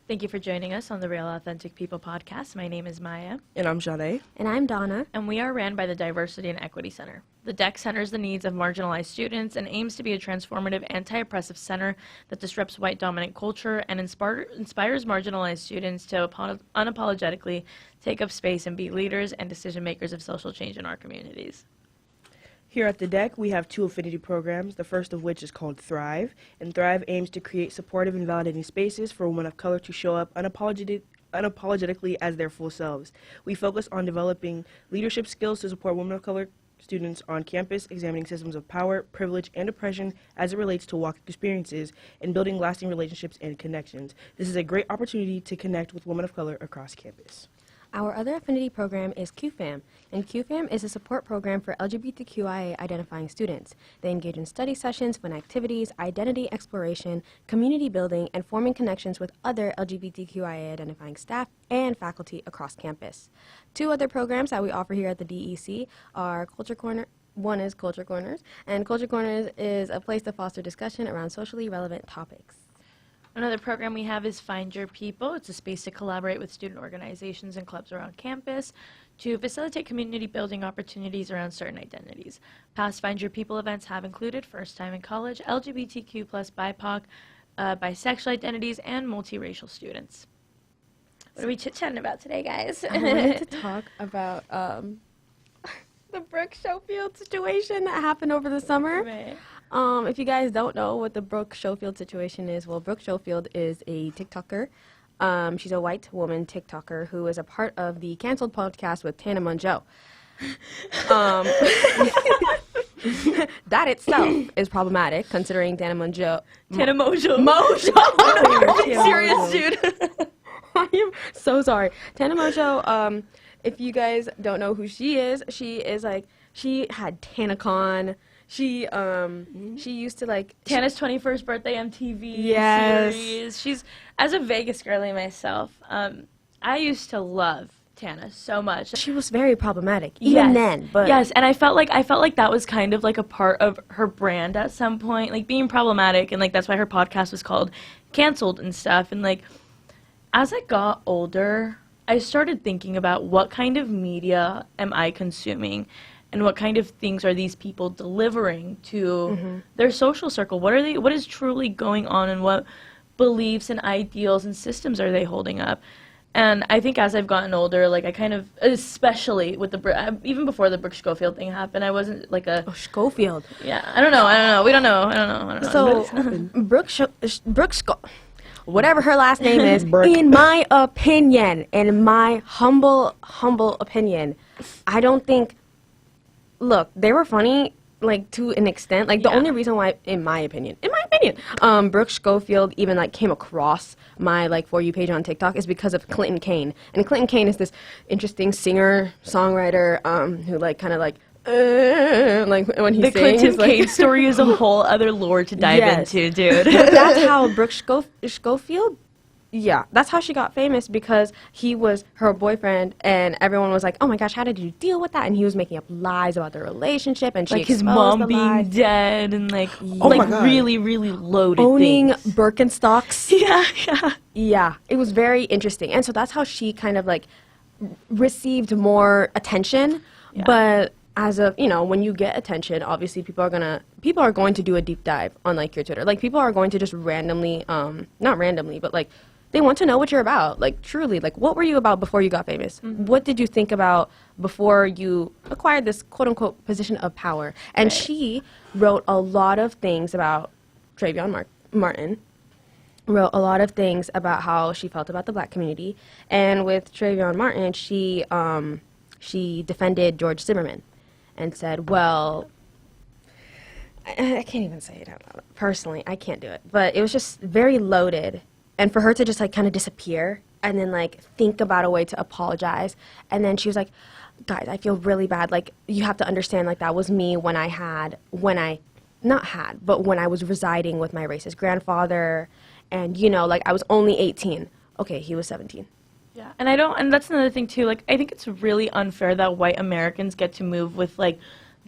Thank you for joining us on the Real Authentic People podcast. My name is Maya. And I'm Jade. And I'm Donna. And we are ran by the Diversity and Equity Center. The DEC centers the needs of marginalized students and aims to be a transformative, anti-oppressive center that disrupts white dominant culture and inspires marginalized students to unapologetically take up space and be leaders and decision makers of social change in our communities. Here at the DEC, we have two affinity programs, the first of which is called Thrive. And Thrive aims to create supportive and validating spaces for women of color to show up unapologetically as their full selves. We focus on developing leadership skills to support women of color students on campus, examining systems of power, privilege, and oppression as it relates to walk experiences, and building lasting relationships and connections. This is a great opportunity to connect with women of color across campus. Our other affinity program is QFAM, and QFAM is a support program for LGBTQIA identifying students. They engage in study sessions, fun activities, identity exploration, community building, and forming connections with other LGBTQIA identifying staff and faculty across campus. Two other programs that we offer here at the DEC are Culture Corner. One is Culture Corners, and Culture Corners is a place to foster discussion around socially relevant topics. Another program we have is Find Your People. It's a space to collaborate with student organizations and clubs around campus to facilitate community building opportunities around certain identities. Past Find Your People events have included First Time in College, LGBTQ plus BIPOC, bisexual identities, and multiracial students. What are we chit-chatting about today, guys? I wanted to talk about the Brooke Schofield situation that happened over the summer. Right. If you guys don't know what the Brooke Schofield situation is, well, Brooke Schofield is a TikToker. She's a white woman TikToker who is a part of the Canceled podcast with Tana Mongeau. That itself is problematic, considering Tana Mongeau. Tana Mojo. Are you Serious, dude. I am so sorry. Tana Mongeau, if you guys don't know who she is like, she had TanaCon. She used to like Tana's 21st birthday MTV Yes. series. She's, as a Vegas girly myself, I used to love Tana so much. she was very problematic, even then. But yes, and I felt like that was kind of like a part of her brand at some point, like being problematic, and like that's why her podcast was called Canceled and stuff. And like as I got older, I started thinking about what kind of media am I consuming? And what kind of things are these people delivering to their social circle? What is truly going on, and what beliefs and ideals and systems are they holding up? And I think as I've gotten older, like I kind of, especially with even before the Brooke Schofield thing happened, I wasn't like a... Oh, Schofield. Yeah, I don't know. We don't know. I don't know. So, whatever her last name is, in my opinion, in my humble opinion, I don't think... Look, they were funny, like, to an extent. Like, the only reason why, in my opinion, Brooke Schofield even, like, came across my, like, For You page on TikTok is because of Clinton Kane. And Clinton Kane is this interesting singer, songwriter, who, like, kind of, like when he the sings. Clinton Kane story is a whole other lore to dive into, dude. That's how Brooke Schofield... Yeah, that's how she got famous, because he was her boyfriend, and everyone was like, "Oh my gosh, how did you deal with that?" And he was making up lies about their relationship, and she like his exposed mom the being lies. dead, and like God. really, really loaded Owning things. Birkenstocks. Yeah. Yeah, it was very interesting, and so that's how she kind of like received more attention. Yeah. But as of, when you get attention, obviously people are going to do a deep dive on like your Twitter. Like people are going to just randomly, not randomly, but like they want to know what you're about. Like truly, like what were you about before you got famous? Mm-hmm. What did you think about before you acquired this quote unquote position of power? And she wrote a lot of things about Trayvon Martin. Wrote a lot of things about how she felt about the black community. And with Trayvon Martin, she defended George Zimmerman and said, well, I can't even say it out loud. Personally, I can't do it. But it was just very loaded. And for her to just like kind of disappear and then like think about a way to apologize. And then she was like, guys, I feel really bad. Like you have to understand, like that was me when I was residing with my racist grandfather. And, like I was only 18. Okay, he was 17. Yeah, and that's another thing too, like, I think it's really unfair that white Americans get to move with, like,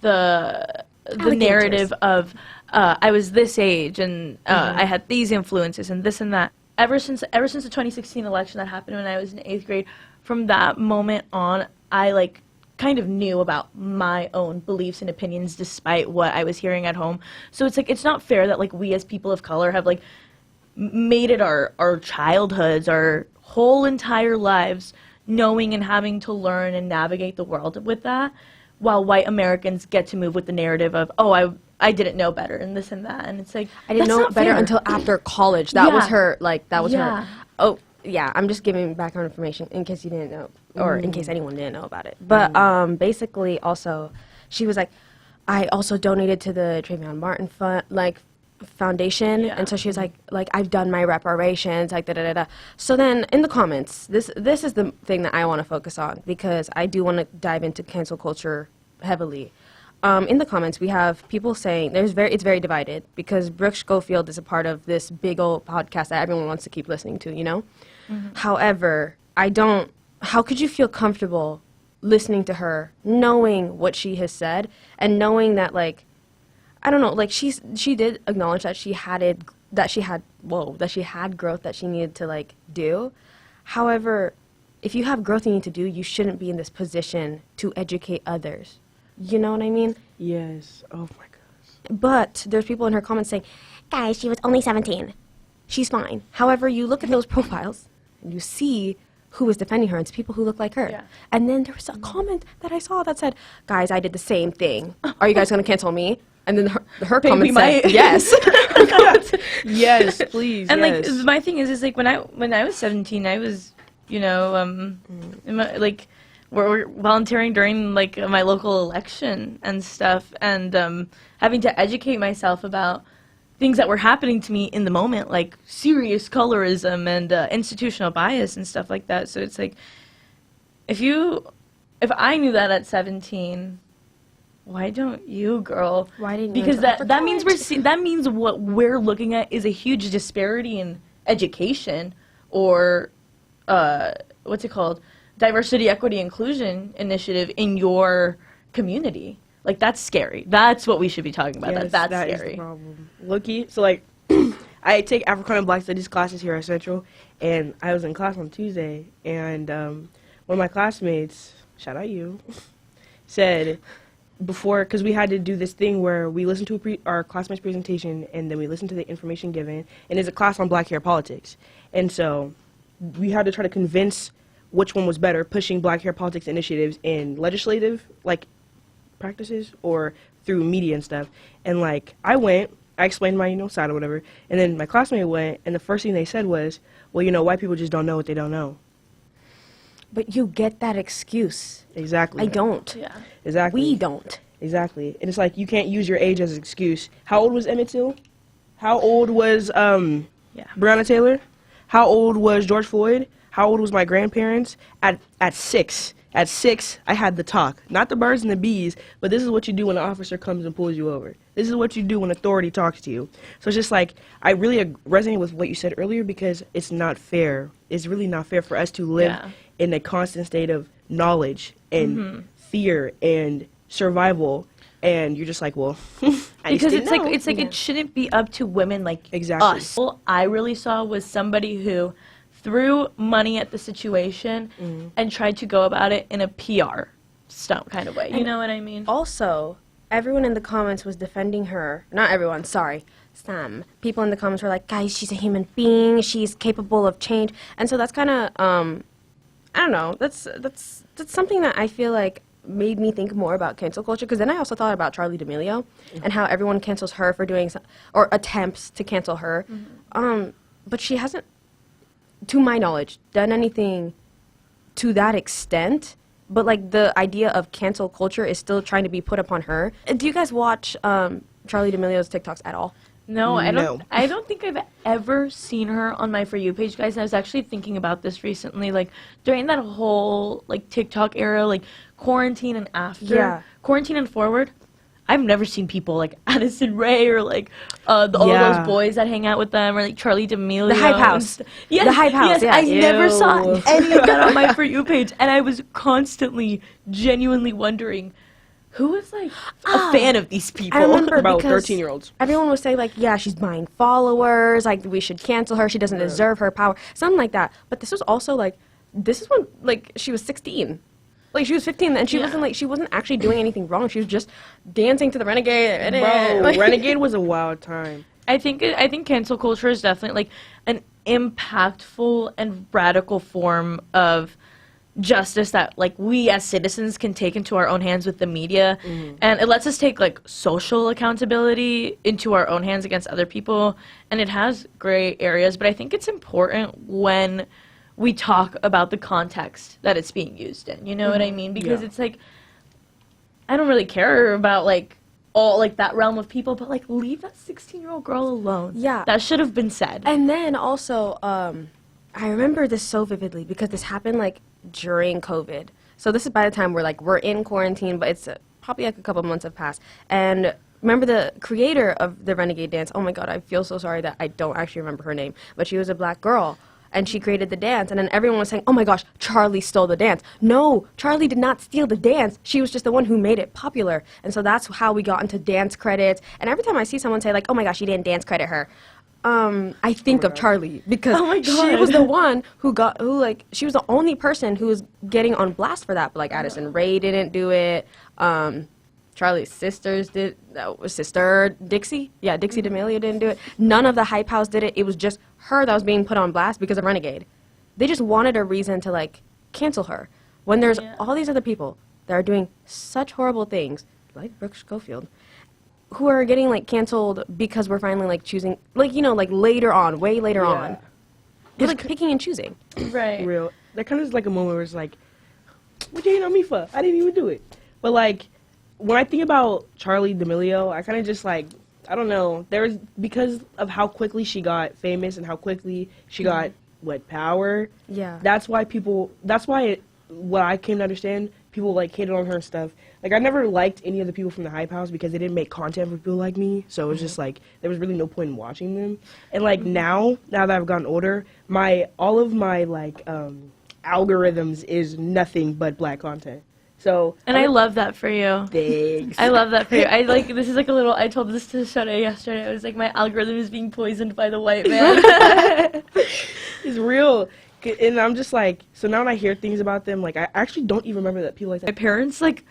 the narrative of, I was this age, and I had these influences, and this and that. ever since the 2016 election that happened when I was in 8th grade, from that moment on, I like kind of knew about my own beliefs and opinions despite what I was hearing at home. So it's like it's not fair that like we as people of color have like made it our childhoods, our whole entire lives knowing and having to learn and navigate the world with that, while white Americans get to move with the narrative of, oh, I didn't know better and this and that. And it's like, I didn't that's know not it better fair. until after college. That was Yeah. her, like, that was Yeah. her. Oh, yeah, I'm just giving background information in case you didn't know, or in case anyone didn't know about it. But basically, also, she was like, I also donated to the Trayvon Martin Foundation, Yeah. and so she was like, I've done my reparations, like, da da da da. So then, in the comments, this is the thing that I want to focus on, because I do want to dive into cancel culture heavily. In the comments, we have people saying it's very divided, because Brooke Schofield is a part of this big old podcast that everyone wants to keep listening to, you know? However, how could you feel comfortable listening to her, knowing what she has said, and knowing that, like, I don't know, like, she did acknowledge that she had growth that she needed to, like, do. However, if you have growth you need to do, you shouldn't be in this position to educate others. You know what I mean? Yes. Oh my gosh. But there's people in her comments saying, guys, she was only 17. She's fine. However, you look at those profiles and you see who is defending her. It's people who look like her. Yeah. And then there was a comment that I saw that said, guys, I did the same thing. Are you guys going to cancel me? And then her Maybe comment we said, might. yes. Yes, please. And yes. like my thing is like when I was 17, I was, you know, we're volunteering during like my local election and stuff, and having to educate myself about things that were happening to me in the moment, like serious colorism and institutional bias and stuff like that. So it's like, if I knew that at 17, why don't you, girl? Why didn't you? Because enter that means college? that means what we're looking at is a huge disparity in education, or what's it called? Diversity, equity, inclusion initiative in your community. Like, that's scary. That's what we should be talking about. Yes, That's that is scary. the problem. Looky, so like, I take African and Black Studies classes here at Central, and I was in class on Tuesday, and one of my classmates, shout out you, said before, because we had to do this thing where we listened to our classmate's presentation, and then we listened to the information given, and it's a class on Black hair politics, and so we had to try to convince which one was better, pushing Black hair politics initiatives in legislative, like, practices or through media and stuff. And like, I explained my, side or whatever, and then my classmate went, and the first thing they said was, well, white people just don't know what they don't know. But you get that excuse. Exactly. I don't. Yeah. Exactly. We don't. Exactly. And it's like, you can't use your age as an excuse. How old was Emmett Till? How old was Breonna Taylor? How old was George Floyd? How old was my grandparents? At 6. At 6, I had the talk. Not the birds and the bees, but this is what you do when an officer comes and pulls you over. This is what you do when authority talks to you. So it's just like, I really resonate with what you said earlier, because it's not fair. It's really not fair for us to live in a constant state of knowledge and fear and survival. And you're just like, well, Because it's like it shouldn't be up to women like Exactly. us. All I really saw was somebody who threw money at the situation and tried to go about it in a PR stunt kind of way. You know what I mean? Also, everyone in the comments was defending her. Not everyone, sorry. Some people in the comments were like, guys, she's a human being. She's capable of change. And so that's kind of, I don't know. That's something that I feel like made me think more about cancel culture. Because then I also thought about Charlie D'Amelio and how everyone cancels her for doing, or attempts to cancel her. But she hasn't, to my knowledge, done anything to that extent. But like the idea of cancel culture is still trying to be put upon her. Do you guys watch Charlie D'Amelio's TikToks at all? No, I don't. No. I don't think I've ever seen her on my For You page, guys. And I was actually thinking about this recently, like during that whole like TikTok era, like quarantine and after, quarantine and forward. I've never seen people like Addison Rae or like all of those boys that hang out with them, or like Charlie D'Amelio. The Hype House. Yes, The Hype House, Yes, yeah. I never saw Ew. any of that on my For You page, and I was constantly, genuinely wondering, who was like a fan of these people? I remember About because 13-year-olds. everyone was saying like, yeah, she's buying followers, like we should cancel her, she doesn't deserve her power, something like that. But this was also like, this is when like she was 16. Like she was 15 and she wasn't actually doing anything wrong. She was just dancing to the Renegade. Bro, Like- Renegade was a wild time. I think cancel culture is definitely like an impactful and radical form of justice that like we as citizens can take into our own hands with the media, and it lets us take like social accountability into our own hands against other people, and it has gray areas, but I think it's important when we talk about the context that it's being used in, you know what I mean? Because Yeah. it's like, I don't really care about like all like that realm of people, but like leave that 16-year-old girl alone. Yeah. That should have been said. And then also, I remember this so vividly because this happened like during COVID. So this is by the time we're in quarantine, but it's probably like a couple months have passed. And remember the creator of the Renegade dance? Oh my God, I feel so sorry that I don't actually remember her name, but she was a black girl. And she created the dance, and then everyone was saying, oh my gosh, Charlie stole the dance. No, Charlie did not steal the dance. She was just the one who made it popular. And so that's how we got into dance credits. And every time I see someone say, like, oh my gosh, you didn't dance credit her, I think of Charlie because Oh my she God. was the one she was the only person who was getting on blast for that. But like Addison Rae didn't do it. Charlie's sister, Dixie D'Amelio didn't do it. None of the Hype House did it. It was just her that was being put on blast because of Renegade. They just wanted a reason to like cancel her when there's all these other people that are doing such horrible things, like Brooke Schofield, who are getting like canceled because we're finally like choosing, like, you know, like later on, way later on. We're like picking and choosing. Right. Real. That kind of is like a moment where it's like, what you hating on me for? I didn't even do it. But like, when I think about Charlie D'Amelio, I kind of just like, I don't know. There's because of how quickly she got famous and how quickly she got power. Yeah. That's why what I came to understand, people like hated on her and stuff. Like I never liked any of the people from the Hype House because they didn't make content for people like me. So it was just like there was really no point in watching them. And like now that I've gotten older, all of my like algorithms is nothing but black content. So And I love that for you. thanks. I love that for you. I like this is like a little. I told this to Shade yesterday. I was like, my algorithm is being poisoned by the white man. It's real. And I'm just like, so now when I hear things about them, like I actually don't even remember that people like My that. parents like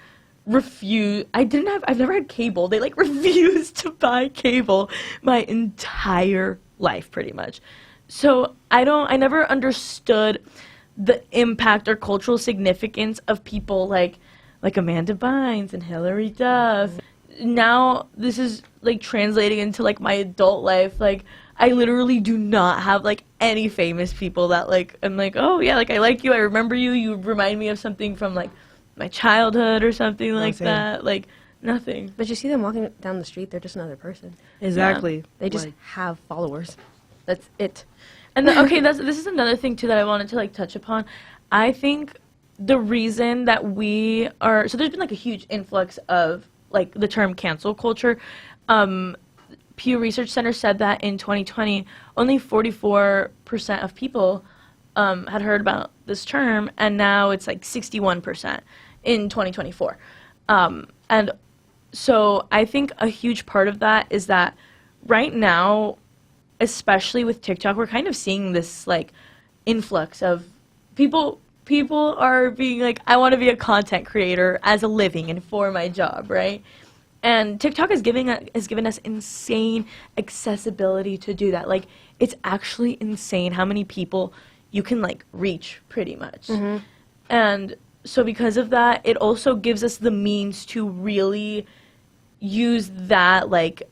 refuse. I've never had cable. They like refused to buy cable my entire life, pretty much. So I never understood the impact or cultural significance of people like Amanda Bynes and Hilary Duff. Now this is like translating into like my adult life. Like I literally do not have like any famous people that like I'm like, oh yeah, like I like you, I remember you, you remind me of something from like my childhood or something like same. that. Like nothing. But you see them walking down the street, they're just another person. Exactly. They just Like, have followers. That's it. And this is another thing too that I wanted to like touch upon. I think the reason that there's been like a huge influx of like the term cancel culture. Pew Research Center said that in 2020, only 44% of people had heard about this term, and now it's like 61% in 2024. And so I think a huge part of that is that right now, especially with TikTok, we're kind of seeing this like influx of people are being like, I want to be a content creator as a living and for my job, right? And TikTok has given us insane accessibility to do that. Like, it's actually insane how many people you can like reach, pretty much. And so because of that, it also gives us the means to really use that like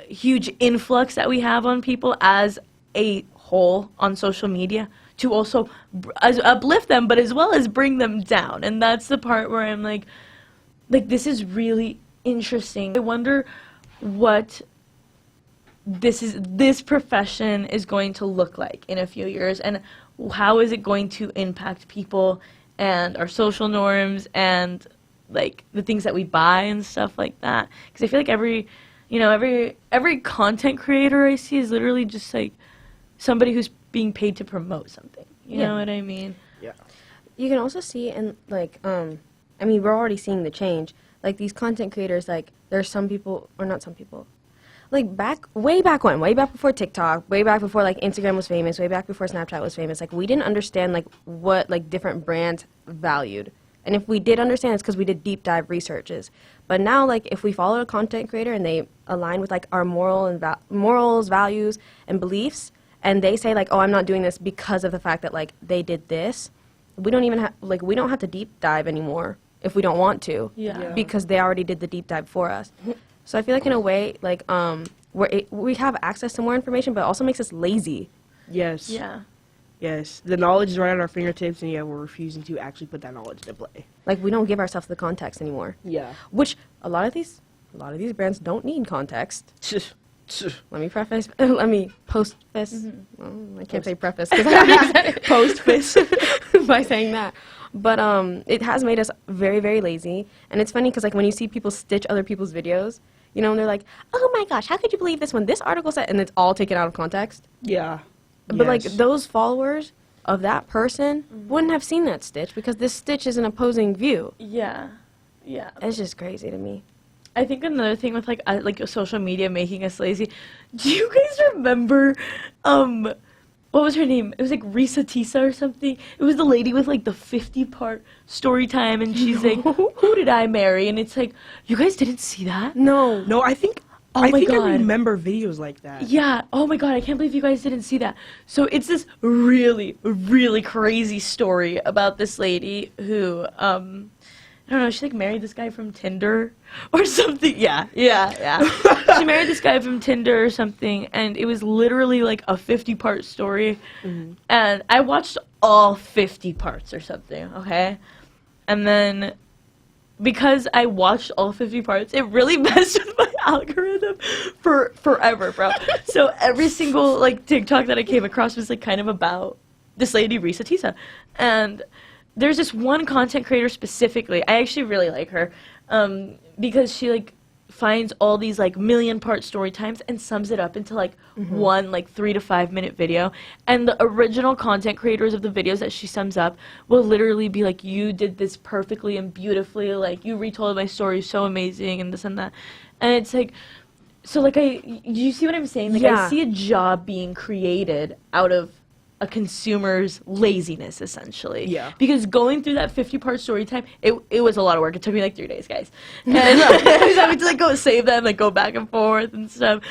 huge influx that we have on people as a whole on social media to also uplift them, but as well as bring them down. And that's the part where I'm like this is really interesting. I wonder what this profession is going to look like in a few years, and how is it going to impact people and our social norms and like the things that we buy and stuff like that. Because I feel like every content creator I see is literally just like somebody who's being paid to promote something. You know what I mean? yeah. You can also see in like I mean, we're already seeing the change. Like, these content creators, like, there's some people, or not some people, like, way back when, way back before TikTok, way back before, like, Instagram was famous, way back before Snapchat was famous, like, we didn't understand, like, what, like, different brands valued. And if we did understand, it's because we did deep dive researches. But now, like, if we follow a content creator and they align with, like, our morals, values, and beliefs, and they say, like, oh, I'm not doing this because of the fact that, like, they did this, we don't even have, like, we don't have to deep dive anymore if we don't want to. Yeah. Because they already did the deep dive for us. So I feel like in a way, like, we have access to more information, but it also makes us lazy. Yes. Yeah. Yes. The knowledge is right at our fingertips, and we're refusing to actually put that knowledge into play. Like, we don't give ourselves the context anymore. Yeah. Which a lot of these brands don't need context. Let me preface. Let me post this. Well, I can't say preface because I already said it. Post this. By saying that. But it has made us very, very lazy. And it's funny because, like, when you see people stitch other people's videos, you know, and they're like, oh my gosh, how could you believe this one? This article said, and it's all taken out of context. Yeah. But, like, Yes. those followers of that person wouldn't have seen that stitch because this stitch is an opposing view. Yeah. Yeah. It's just crazy to me. I think another thing with like social media making us lazy. Do you guys remember what was her name? It was like Risa Tisa or something. It was the lady with like the 50-part story time, and she's like, "Who did I marry?" And it's like, you guys didn't see that? No. No, I think Oh I my think I God. remember videos like that. Yeah. Oh my God, I can't believe you guys didn't see that. So it's this really, really crazy story about this lady who, I don't know, she like married this guy from Tinder or something. Yeah. She married this guy from Tinder or something, and it was literally like a 50-part story. And I watched all 50 parts or something, okay? And then because I watched all 50 parts, it really messed with my algorithm for forever, bro. So every single like TikTok that I came across was like kind of about this lady Risa Tisa. And there's this one content creator specifically. I actually really like her because she like finds all these like 1,000,000-part story times and sums it up into like one like 3 to 5 minute video. And the original content creators of the videos that she sums up will literally be like, you did this perfectly and beautifully, like you retold my story so amazing and this and that. And it's like, so like do you see what I'm saying? Like Yeah. I see a job being created out of a consumer's laziness, essentially. Yeah. Because going through that 50-part story time, it was a lot of work. It took me like 3 days, guys. And I was having to like go save them, like go back and forth and stuff.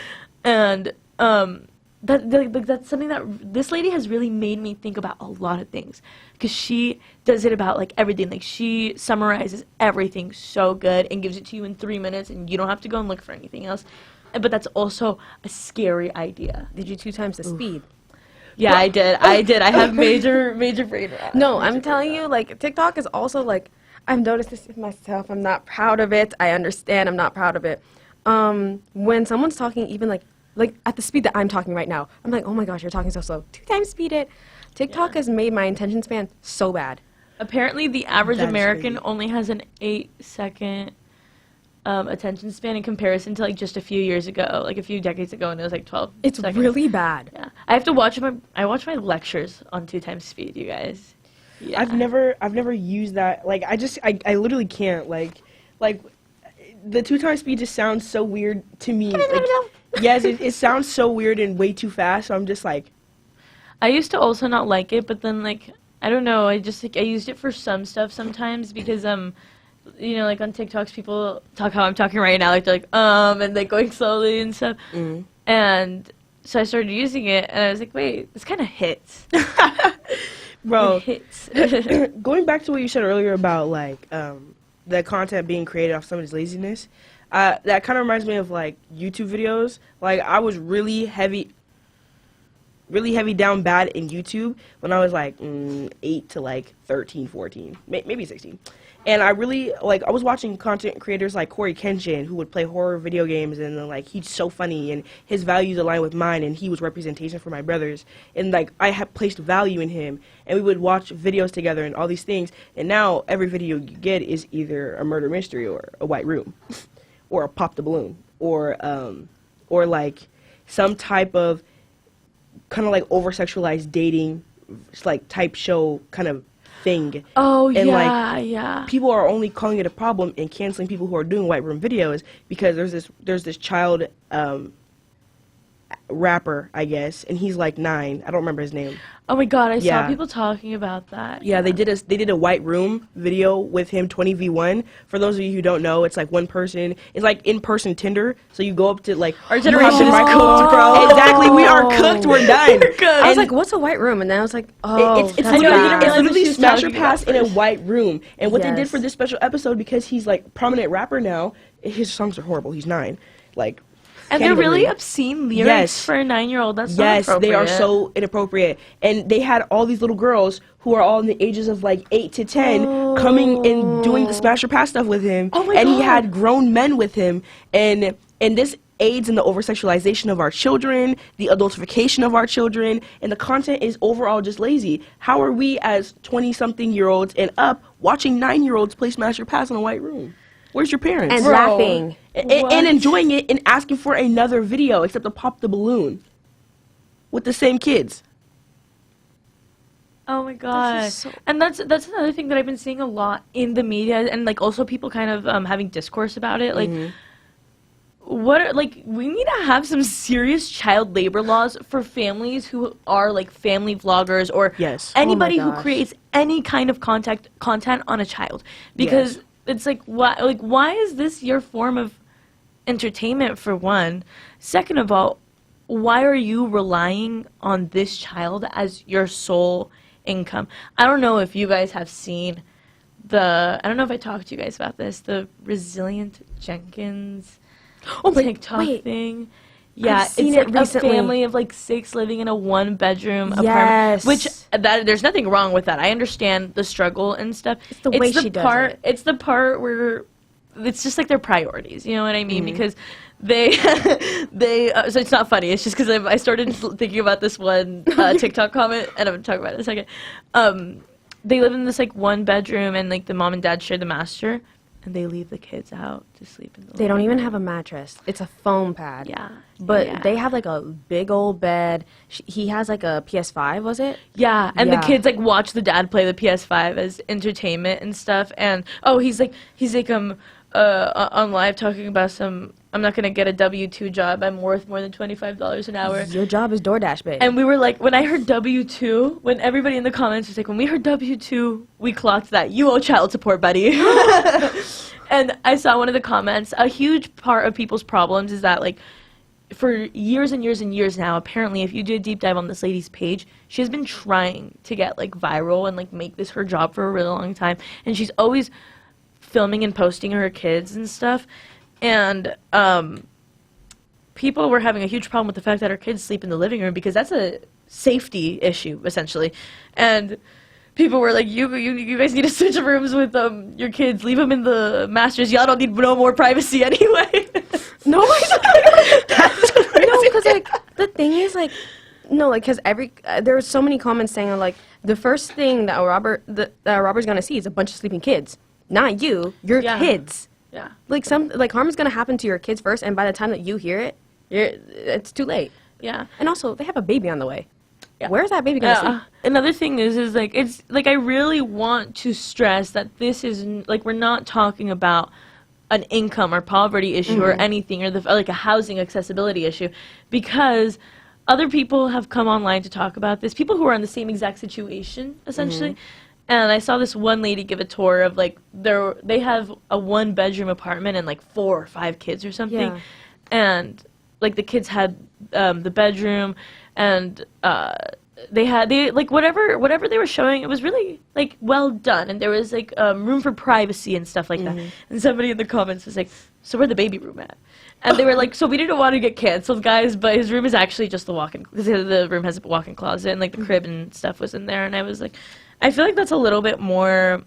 And that's something that this lady has really made me think about a lot of things. Because she does it about like everything. Like she summarizes everything so good and gives it to you in 3 minutes, and you don't have to go and look for anything else. But that's also a scary idea. Did you 2 times the speed? Yeah, I did. I have major brain rot. No, I'm telling you, like, TikTok is also, like, I've noticed this with myself. I'm not proud of it. I understand I'm not proud of it. When someone's talking even, like at the speed that I'm talking right now, I'm like, oh, my gosh, you're talking so slow. 2 times speed it. TikTok has made my attention span so bad. Apparently, the average That is American crazy. only has an 8-second attention span in comparison to like just a few years ago, like a few decades ago, and it was like 12 It's seconds. really bad. Yeah, I have to watch I watch my lectures on 2 times speed, you guys. Yeah. I've never used that. Like I literally can't like the 2 times speed just sounds so weird to me. Like, yes, it sounds so weird and way too fast. So I'm just like, I used to also not like it, but then like I don't know, I just like I used it for some stuff sometimes because you know, like on TikToks, people talk how I'm talking right now, like they're like and like going slowly and stuff. And so I started using it, and I was like, wait, this kind of hits. bro. It hits. Going back to what you said earlier about like the content being created off somebody's laziness, that kind of reminds me of like YouTube videos. Like I was really heavy down bad in YouTube when I was like 8 to like 13, 14, maybe 16. And I really, like, I was watching content creators like Corey Kenshin, who would play horror video games, and then, like, he's so funny, and his values align with mine, and he was representation for my brothers. And, like, I had placed value in him, and we would watch videos together and all these things. And now every video you get is either a murder mystery or a white room or a pop the balloon or like, some type of kind of, like, over-sexualized dating, like, type show kind of thing. Oh, And, yeah, yeah. People are only calling it a problem and canceling people who are doing white room videos because there's this child rapper, I guess, and he's like 9. I don't remember his name. Oh my god, I saw Yeah. people talking about that. Yeah, they did a white room video with him 20v1. For those of you who don't know, it's like one person. It's like in-person Tinder. So you go up to like Our you generation have is to- cooked, bro. Exactly, we are cooked. We're done. I was And like, what's a white room? And then I was like, oh, it's that's I know, you literally, didn't bad. it's realize what literally she was Smasher talking Pass about in a first. white room. And what they did Yes. for this special episode, because he's like prominent rapper now, his songs are horrible. He's 9. Like, And can't they're even really read. obscene lyrics Yes. for a 9-year-old. That's Yes, not they are appropriate. so inappropriate. And they had all these little girls who are all in the ages of like 8 to 10 coming and doing the Smasher Pass stuff with him. Oh my and he God. had grown men with him. And this aids in the over-sexualization of our children, the adultification of our children, and the content is overall just lazy. How are we as 20-something-year-olds and up watching 9-year-olds play Smasher Pass in a white room? Where's your parents? And Bro. laughing. And enjoying it and asking for another video except to pop the balloon with the same kids. Oh my god. is so- And that's another thing that I've been seeing a lot in the media, and like also people kind of having discourse about it. Like, we need to have some serious child labor laws for families who are like family vloggers or Yes. anybody Oh my who gosh. creates any kind of content on a child, because it's like why is this your form of entertainment, for one? Second of all, why are you relying on this child as your sole income? I don't know if you guys have seen I don't know if I talked to you guys about this, the Resilient Jenkins TikTok wait. thing. Yeah, seen it's it like recently. a family of like 6 living in a 1-bedroom apartment. Yes. Which there's nothing wrong with that. I understand the struggle and stuff. It's the way she does part, it. It's the part where it's just like their priorities. You know what I mean? Mm-hmm. Because they so it's not funny. It's just because I started thinking about this one TikTok comment, and I'm gonna talk about it in a second. They live in this like 1-bedroom, and like the mom and dad share the master, and they leave the kids out to sleep in the. They don't living even room. have a mattress. It's a foam pad. Yeah. But Yeah. they have like a big old bed. He has like a PS5, was it? Yeah, and Yeah. the kids like watch the dad play the PS5 as entertainment and stuff. And he's like on live talking about I'm not gonna get a W-2 job. I'm worth more than $25 an hour. Your job is DoorDash, babe. And we were like, when I heard W-2, when everybody in the comments was like, when we heard W-2, we clocked that. You owe child support, buddy. And I saw one of the comments, a huge part of people's problems is that, like, for years and years and years now, apparently, if you do a deep dive on this lady's page, she has been trying to get, like, viral and, like, make this her job for a really long time. And she's always filming and posting her kids and stuff. And people were having a huge problem with the fact that her kids sleep in the living room because that's a safety issue, essentially. And people were like, you guys need to switch rooms with your kids. Leave them in the masters. Y'all don't need no more privacy anyway. No, no, because like the thing is like, no, like because there were so many comments saying like the first thing that Robert's gonna see is a bunch of sleeping kids, not you, your Yeah. kids. Yeah. Like harm is gonna happen to your kids first, and by the time that you hear it, it's too late. Yeah. And also, they have a baby on the way. Yeah. Where's that baby gonna sleep? Another thing is like it's like I really want to stress that this is like we're not talking about an income or poverty issue or anything or like a housing accessibility issue, because other people have come online to talk about this. People who are in the same exact situation essentially. And I saw this one lady give a tour of like they have a 1-bedroom apartment and like 4 or 5 kids or something, Yeah. and like the kids had the bedroom and they like whatever they were showing, it was really like well done, and there was like room for privacy and stuff like that. And somebody in the comments was like, so where'd the baby room at? And they were like, so we didn't want to get canceled, guys, but his room is actually just the walk-in, because the room has a walk-in closet and like the crib and stuff was in there. And I was like, I feel like that's a little bit more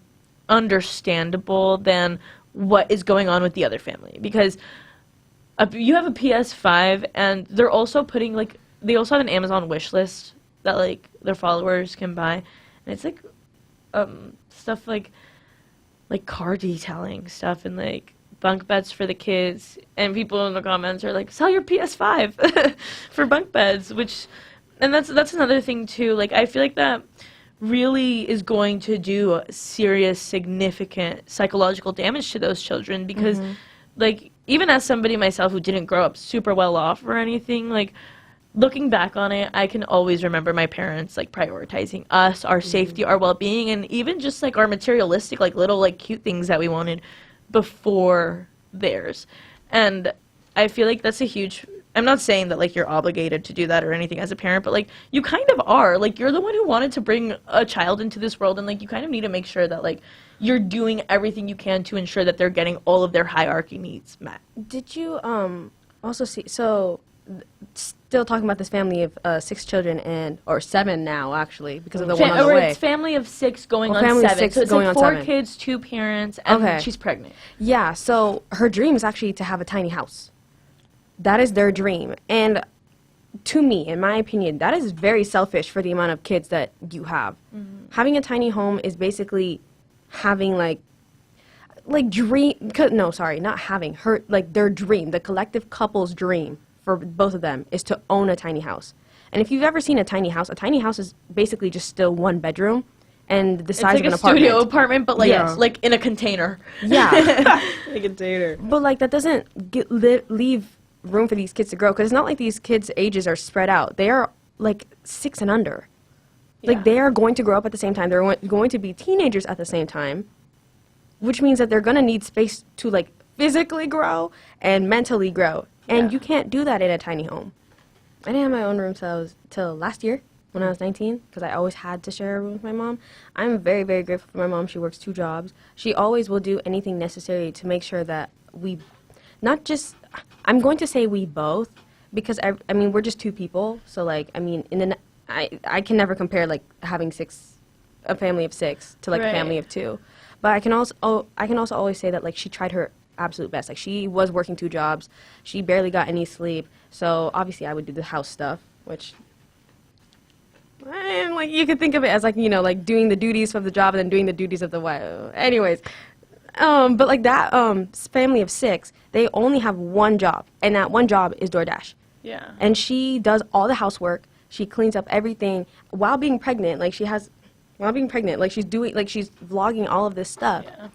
understandable than what is going on with the other family, because you have a PS5 and they're also putting like they also have an Amazon wish list that like their followers can buy, and it's like stuff like car detailing stuff and like bunk beds for the kids, and people in the comments are like, sell your PS5 for bunk beds, and that's another thing too. Like I feel like that really is going to do serious, significant psychological damage to those children because, like, even as somebody myself who didn't grow up super well off or anything, like, looking back on it, I can always remember my parents, like, prioritizing us, our safety, our well-being, and even just, like, our materialistic, like, little, like, cute things that we wanted before theirs. And I feel like that's a huge... I'm not saying that, like, you're obligated to do that or anything as a parent, but, like, you kind of are. Like, you're the one who wanted to bring a child into this world, and, like, you kind of need to make sure that, like, you're doing everything you can to ensure that they're getting all of their hierarchy needs met. Did you also see, so still talking about this family of 6 children or 7 now, actually, because of the one on the way. It's family of 6 going on family of 7. 6 So it's going like on 4 7. kids, 2 parents, and Okay. she's pregnant. Yeah, so her dream is actually to have a tiny house. That is their dream. And to me, in my opinion, that is very selfish for the amount of kids that you have. Having a tiny home is basically having like dream, no, sorry, not having her, like their dream, the collective couple's dream for both of them is to own a tiny house. And if you've ever seen a tiny house is basically just still 1 bedroom and the size It's like of an a apartment. studio apartment, but like Yeah. like in a container. Yeah. A container. But like that doesn't leave room for these kids to grow because it's not like these kids' ages are spread out. They are like 6 and under. Like Yeah. they are going to grow up at the same time. They're going to be teenagers at the same time, which means that they're going to need space to like physically grow and mentally grow. And Yeah. you can't do that in a tiny home. I didn't have my own room till last year when I was 19 because I always had to share a room with my mom. I'm very, very grateful for my mom. She works 2 jobs. She always will do anything necessary to make sure that we, not just, I'm going to say we both because I mean, we're just 2 people. So like, I mean, I can never compare like having a family of 6 to like a Right. family of 2. But I can also always say that like she tried her absolute best. Like she was working 2 jobs. She barely got any sleep. So obviously I would do the house stuff, which and like you could think of it as like, you know, like doing the duties of the job and then doing the duties of the wife. Anyways, but like that family of 6, they only have 1 job, and that 1 job is DoorDash. Yeah. And she does all the housework. She cleans up everything while being pregnant. Like she's vlogging all of this stuff. Yeah.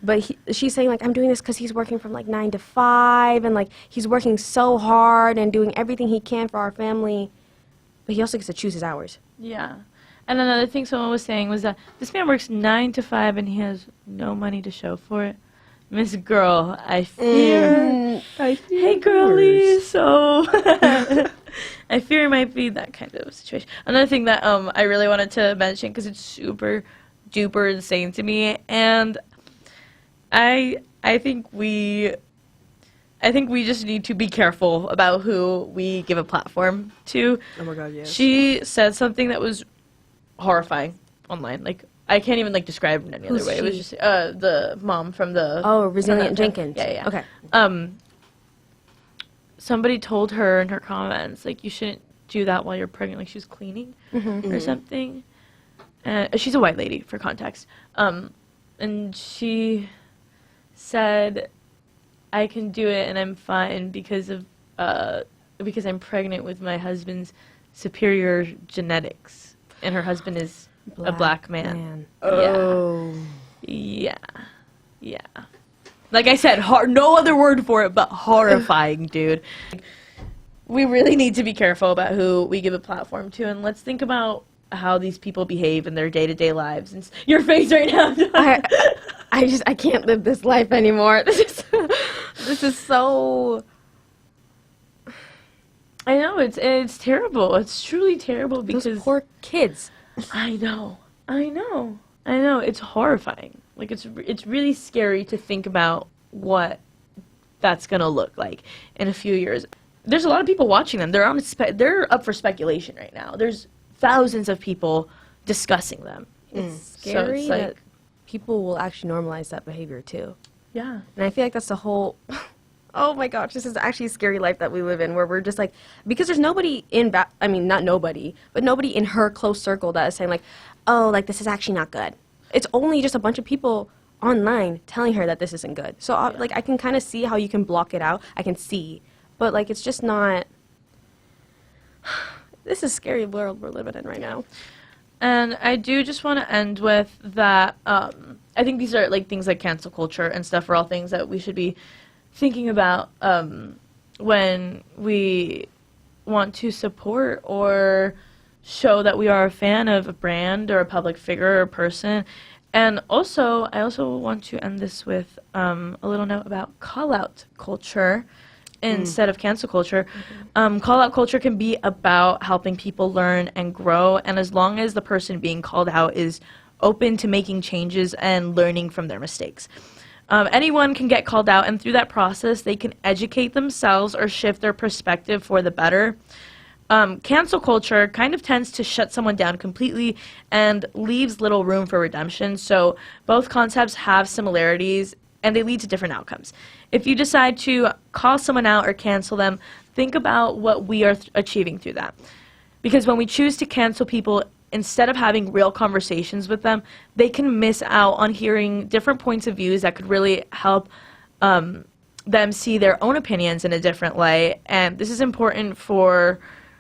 But she's saying like, I'm doing this because he's working from like 9 to 5, and like he's working so hard and doing everything he can for our family. But he also gets to choose his hours. Yeah. And another thing someone was saying was that this man works 9 to 5 and he has no money to show for it. Miss Girl, I fear. Hey, girlie. So I fear it might be that kind of situation. Another thing that I really wanted to mention because it's super duper insane to me, and I think we just need to be careful about who we give a platform to. Oh my god, yes. She said something that was horrifying online. Like, I can't even, like, describe it in any Who's other way. It was she? just the mom from the... Oh, Resilient from Jenkins. Yeah. Okay. Somebody told her in her comments, like, you shouldn't do that while you're pregnant. Like, she was cleaning or something. She's a white lady, for context. And she said, I can do it and I'm fine because I'm pregnant with my husband's superior genetics. And her husband is a black man. Oh. Yeah. Like I said, no other word for it but horrifying, dude. We really need to be careful about who we give a platform to, and let's think about how these people behave in their day-to-day lives. And your face right now. I can't live this life anymore. This is so... I know, it's terrible. It's truly terrible because... Those poor kids. I know. It's horrifying. Like, it's really scary to think about what that's gonna look like in a few years. There's a lot of people watching them. They're up for speculation right now. There's thousands of people discussing them. It's So scary it's that like, people will actually normalize that behavior too. yeah. And I feel like that's the whole... Oh my gosh, this is actually a scary life that we live in, where we're just like... Because there's nobody not nobody, but nobody in her close circle that is saying like, oh, like this is actually not good. It's only just a bunch of people online telling her that this isn't good. So like I can kind of see how you can block it out. I can see. But like it's just not... This is a scary world we're living in right now. And I do just want to end with that. I think these are like things like cancel culture and stuff are all things that we should be thinking about when we want to support or show that we are a fan of a brand or a public figure or a person. And also, I also want to end this with a little note about call-out culture instead of cancel culture. Call-out culture can be about helping people learn and grow, and as long as the person being called out is open to making changes and learning from their mistakes. Anyone can get called out, and through that process, they can educate themselves or shift their perspective for the better. Cancel culture kind of tends to shut someone down completely and leaves little room for redemption. So both concepts have similarities and they lead to different outcomes. If you decide to call someone out or cancel them, think about what we are achieving through that. Because when we choose to cancel people, instead of having real conversations with them, they can miss out on hearing different points of views that could really help them see their own opinions in a different light. And this is important for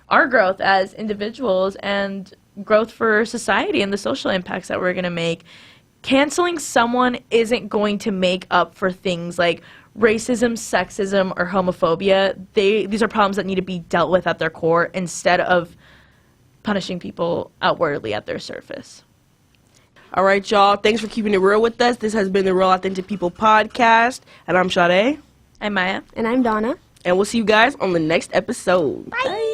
our growth as individuals and growth for society and the social impacts that we're going to make. Canceling someone isn't going to make up for things like racism, sexism, or homophobia. These are problems that need to be dealt with at their core instead of punishing people outwardly at their surface. All right, y'all. Thanks for keeping it real with us. This has been the Real Authentic People podcast, and I'm Sade. I'm Maya. And I'm Donna. And we'll see you guys on the next episode. Bye.